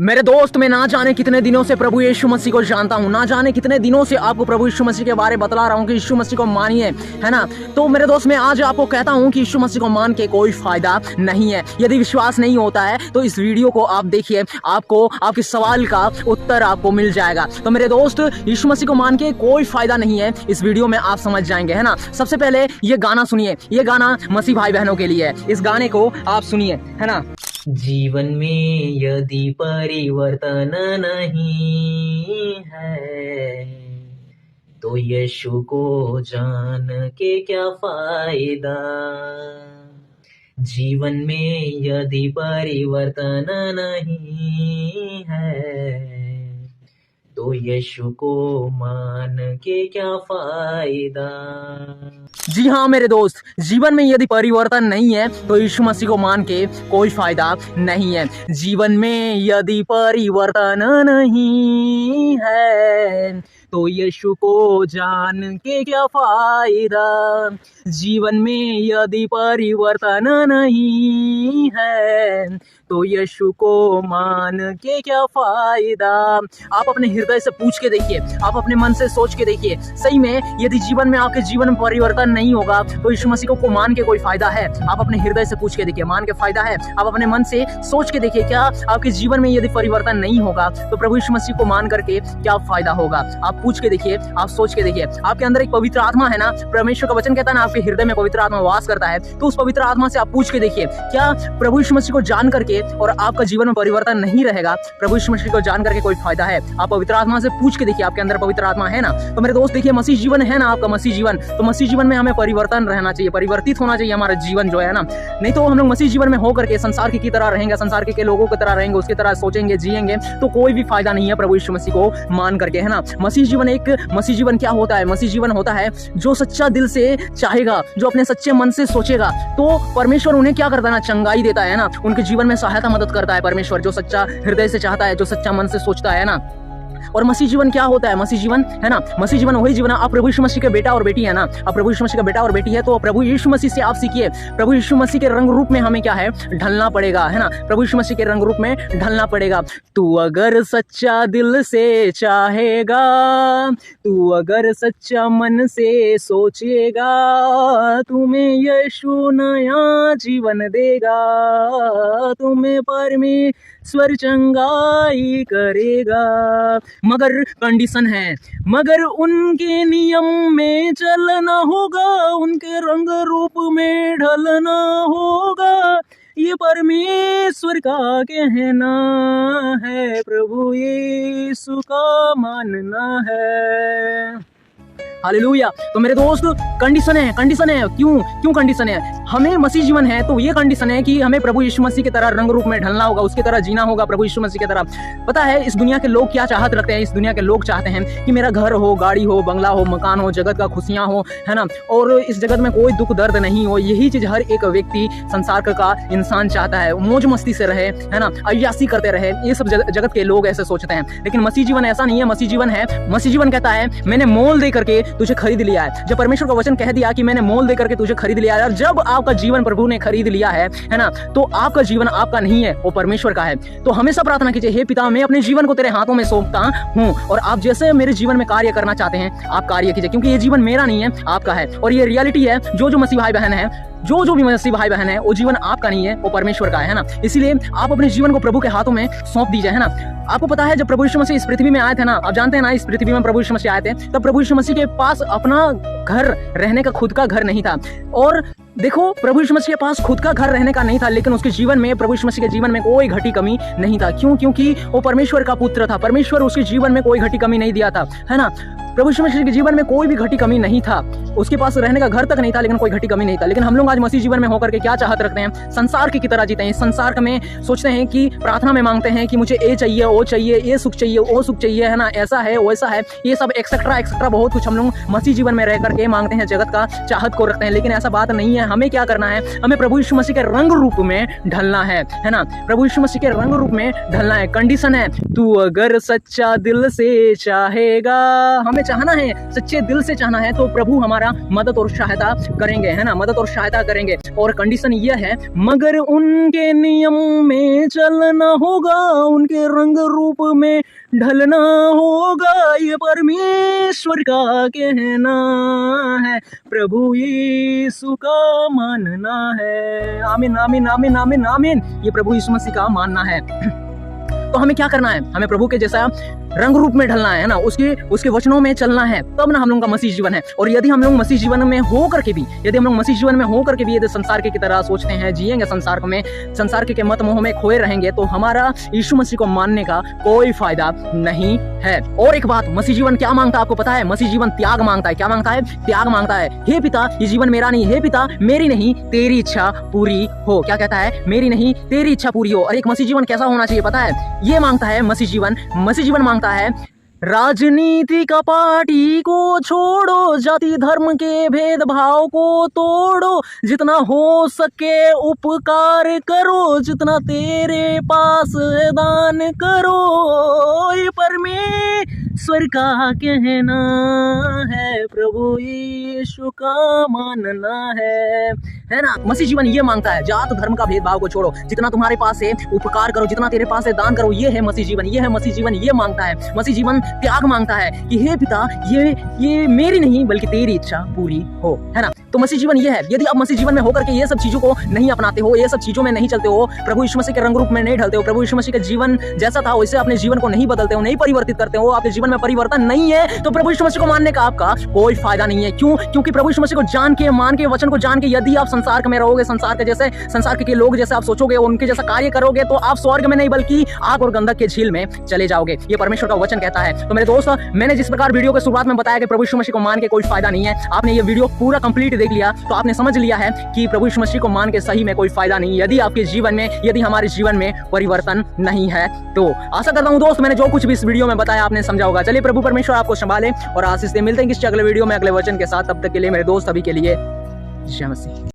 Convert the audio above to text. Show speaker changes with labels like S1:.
S1: मेरे दोस्त, मैं ना जाने कितने दिनों से प्रभु यीशु मसीह को जानता हूँ, ना जाने कितने दिनों से आपको प्रभु यीशु मसीह के बारे में बतला रहा हूँ कि यीशु मसीह को मानिए, है ना। तो मेरे दोस्त, मैं आज आपको कहता हूँ कि यीशु मसीह को मान के कोई फायदा नहीं है। यदि विश्वास नहीं होता है तो इस वीडियो को आप देखिए, आपको आपके सवाल का उत्तर आपको मिल जाएगा। तो मेरे दोस्त, यीशु मसीह को मान के कोई फायदा नहीं है, इस वीडियो में आप समझ जाएंगे, है ना। सबसे पहले ये गाना सुनिए, ये गाना मसीह भाई बहनों के लिए है, इस गाने को आप सुनिए, है ना।
S2: जीवन में यदि परिवर्तन नहीं है तो यीशु को जान के क्या फायदा। जीवन में यदि परिवर्तन नहीं है तो यीशु को मान के क्या फायदा।
S1: जी हाँ मेरे दोस्त, जीवन में यदि परिवर्तन नहीं है तो यीशु मसीह को मान के कोई फायदा नहीं है। जीवन में यदि परिवर्तन नहीं है तो यीशु को जान के क्या फायदा। जीवन में यदि परिवर्तन नहीं है तो यीशु को मान के क्या फायदा। आप अपने हृदय से पूछ के देखिए, आप अपने मन से सोच के देखिए, सही में यदि जीवन में आपके जीवन में परिवर्तन नहीं होगा तो यीशु मसीह को मान के कोई फायदा है। आप अपने हृदय से पूछ के देखिए, मान के फायदा है। आप अपने मन से सोच के देखिए, क्या आपके जीवन में यदि परिवर्तन नहीं होगा तो प्रभु यीशु मसीह को मान करके क्या फायदा होगा। आप पूछ के देखिए, आप सोच के देखिए। आपके अंदर एक पवित्र आत्मा है ना, परमेश्वर का वचन कहता है ना, आपके हृदय में पवित्र आत्मा वास करता है। तो उस पवित्र आत्मा से आप पूछ के देखिए, क्या प्रभु यीशु मसीह को जान करके और आपका जीवन में परिवर्तन नहीं रहेगा, प्रभु यीशु मसीह को जान करके कोई फायदा है। आप पवित्र आत्मा से पूछ के देखिए, आपके अंदर पवित्र आत्मा है ना। तो मेरे दोस्त देखिए, मसीह जीवन है ना आपका, मसीह जीवन, तो मसीह जीवन में हमें परिवर्तन रहना चाहिए, परिवर्तित होना चाहिए हमारा जीवन जो है ना। नहीं तो हम लोग मसीह जीवन में होकर के संसार की तरह रहेंगे, संसार के लोगों की तरह रहेंगे, उसकी तरह सोचेंगे, जिएंगे, तो कोई भी फायदा नहीं है प्रभु यीशु मसीह को मान करके, है ना। मसीह जीवन क्या होता है? मसीह जीवन होता है जो सच्चा दिल से चाहेगा, जो अपने सच्चे मन से सोचेगा, तो परमेश्वर उन्हें क्या करता है ना, चंगाई देता है ना, उनके जीवन में सहायता मदद करता है परमेश्वर, जो सच्चा हृदय से चाहता है, जो सच्चा मन से सोचता है ना। और मसीह जीवन क्या होता है? मसीह जीवन है ना, मसीह जीवन वही जीवन है। आप प्रभु यीशु मसीह के बेटा और बेटी है ना, आप प्रभु यीशु मसीह का बेटा और बेटी है, तो प्रभु यीशु मसीह से आप सीखिए। प्रभु यीशु मसीह के रंग रूप में हमें क्या है, ढलना पड़ेगा, है ना। प्रभु यीशु मसीह के रंग रूप में ढलना पड़ेगा। तू अगर सच्चा दिल से चाहेगा, तू अगर सच्चा मन से सोचेगा, तुम्हें यीशु नया जीवन देगा, तुम्हें परमेश्वर चंगाई करेगा। मगर कंडीशन है, मगर उनके नियम में चलना होगा, उनके रंग रूप में ढलना होगा। ये परमेश्वर का कहना है, प्रभु यीशु का मानना है। हालेलुया। तो मेरे दोस्त, कंडीशन है क्यों कंडीशन है? हमें मसीह जीवन है तो ये कंडीशन है कि हमें प्रभु यीशु मसीह की तरह रंग रूप में ढलना होगा, उसकी तरह जीना होगा, प्रभु यीशु मसीह की तरह। पता है इस दुनिया के लोग क्या चाहत रखते हैं? इस दुनिया के लोग चाहते हैं कि मेरा घर हो, गाड़ी हो, बंगला हो, मकान हो, जगत का खुशियां हो, है ना, और इस जगत में कोई दुख दर्द नहीं हो। यही चीज हर एक व्यक्ति, संसार का इंसान चाहता है, मौज मस्ती से रहे, है ना, अय्यासी करते रहे। ये सब जगत के लोग ऐसे सोचते हैं। लेकिन मसीह जीवन ऐसा नहीं है। मसीह जीवन कहता है, मैंने मोल दे करके तुझे खरीद लिया है। जब परमेश्वर का वचन कह दिया कि मैंने मोल दे करके तुझे खरीद लिया है, और जब आपका जीवन प्रभु ने खरीद लिया है ना, तो आपका जीवन आपका नहीं है, वो परमेश्वर का है। तो हमेशा प्रार्थना कीजिए, हे पिता, मैं अपने जीवन को तेरे हाथों में सौंपता हूँ, और आप जैसे मेरे जीवन में कार्य करना चाहते हैं आप कार्य कीजिए, क्योंकि ये जीवन मेरा नहीं है, आपका है। और ये रियलिटी है, जो मसीह भाई बहन है, जो भी मसीह भाई बहन है, वो जीवन आपका नहीं है, वो परमेश्वर का है ना। इसलिए आप अपने जीवन को प्रभु के हाथों में सौंप दीजिए, है ना। आपको पता है जब प्रभु यीशु मसीह इस पृथ्वी में आए थे ना, आप जानते हैं ना, इस पृथ्वी में प्रभु यीशु मसीह आए थे, तब प्रभु यीशु मसीह के पास अपना घर रहने का खुद का घर नहीं था। और देखो, प्रभु यीशु मसीह के पास खुद का घर रहने का नहीं था, लेकिन उसके जीवन में, प्रभु यीशु मसीह के जीवन में कोई घटी कमी नहीं था। क्यों? क्योंकि वो परमेश्वर का पुत्र था। परमेश्वर उसके जीवन में कोई घटी कमी नहीं दिया था, है ना। प्रभु यीशु मसीह के जीवन में कोई भी घटी कमी नहीं था। उसके पास रहने का घर तक नहीं था, लेकिन कोई घटी कमी नहीं था। लेकिन हम लोग आज मसीह जीवन में होकर के क्या चाहत रखते हैं? संसार की तरह जीते हैं। संसार में सोचते हैं कि प्रार्थना में मांगते हैं कि मुझे ये चाहिए, वो चाहिए, ये सुख चाहिए, वो सुख चाहिए, है ना, ऐसा है, वैसा है, ये सब एक्सेट्रा बहुत कुछ हम लोग मसीह जीवन में रह करके मांगते हैं, जगत का चाहत को रखते हैं। लेकिन ऐसा बात नहीं है। हमें क्या करना है? हमें प्रभु यीशु मसीह के रंग रूप में ढलना है ना। प्रभु यीशु मसीह के रंग रूप में ढलना है। कंडीशन है, तू अगर सच्चा दिल से चाहेगा, हमें हमें चाहना है, सच्चे दिल से चाहना है, तो प्रभु हमारा मदद और सहायता करेंगे, है ना, मदद और सहायता करेंगे। और कंडीशन ये है, मगर उनके नियम में चलना होगा, उनके रंग रूप में ढलना होगा, ये परमेश्वर का कहना है, प्रभु यीशु का मानना है। आमीन आमीन आमीन आमीन आमीन। ये प्रभु यीशु मसीह का मानना है। तो हमें क्या करना है? हमें प्रभु के जैसा रंग रूप में ढलना है ना, उसके वचनों में चलना है, तब ना हम लोगों का मसीह जीवन है। और यदि हम लोग मसीह जीवन में हो करके भी यदि संसार के की तरह सोचते हैं, जिएंगे संसार के मत मोह में खोए रहेंगे, तो हमारा यीशु मसीह को मानने का कोई फायदा नहीं है। और एक बात, मसीह जीवन क्या मांगता है आपको पता है? मसीह जीवन त्याग मांगता है। क्या मांगता है? त्याग मांगता है। हे पिता, ये जीवन मेरा नहीं, हे पिता मेरी नहीं तेरी इच्छा पूरी हो। क्या कहता है? मेरी नहीं तेरी इच्छा पूरी हो। और एक मसीह जीवन कैसा होना चाहिए पता है? ये मांगता है मसीह जीवन मांगता है, राजनीति का पार्टी को छोड़ो, जाति धर्म के भेदभाव को तोड़ो, जितना हो सके उपकार करो, जितना तेरे पास दान करो, ये परमेश्वर का कहना है, प्रभु यीशु का मानना है ना। मसीह जीवन ये मांगता है, जात धर्म का भेदभाव को छोड़ो, जितना तुम्हारे पास है उपकार करो, जितना तेरे पास है दान करो। ये है मसीह जीवन, ये है मसीह जीवन। ये मांगता है मसीह जीवन, त्याग मांगता है कि हे पिता, ये मेरी नहीं बल्कि तेरी इच्छा पूरी हो, है ना। तो मसीह जीवन ये है। यदि आप मसीह जीवन में होकर के ये सब चीजों को नहीं अपनाते हो, ये सब चीजों में नहीं चलते हो, प्रभु यीशु मसीह के रंग रूप में नहीं ढलते हो, प्रभु यीशु मसीह का जीवन जैसा था वैसे अपने जीवन को नहीं बदलते हो, नहीं परिवर्तित करते हो, आपके जीवन में परिवर्तन नहीं है, तो प्रभु यीशु मसीह को मानने का आपका कोई फायदा नहीं है। क्यों? क्योंकि प्रभु यीशु मसीह को जान के, मान के, वचन को जान के यदि आप संसार में रहोगे, संसार के लोग जैसे आप सोचोगे, उनके जैसा कार्य करोगे, तो आप स्वर्ग में नहीं बल्कि आग और गंधक के झील में चले जाओगे। ये परमेश्वर का वचन कहता है। तो मेरे दोस्त, मैंने जिस प्रकार वीडियो के शुरुआत में बताया कि प्रभु यीशु मसीह को मान के कोई फायदा नहीं है, आपने ये वीडियो पूरा कंप्लीट देख लिया तो आपने समझ लिया है कि प्रभु यीशु मसीह को मान के सही में कोई फायदा नहीं, यदि आपके जीवन में, यदि हमारे जीवन में परिवर्तन नहीं है। तो आशा करता हूं दोस्त, मैंने जो कुछ भी इस वीडियो में बताया आपने समझा होगा। चलिए, प्रभु परमेश्वर आपको संभाले और आशीष दे। मिलते हैं किसी अगले वीडियो में अगले वचन के साथ। तब तक के लिए मेरे दोस्त, सभी के लिए जय मसीह।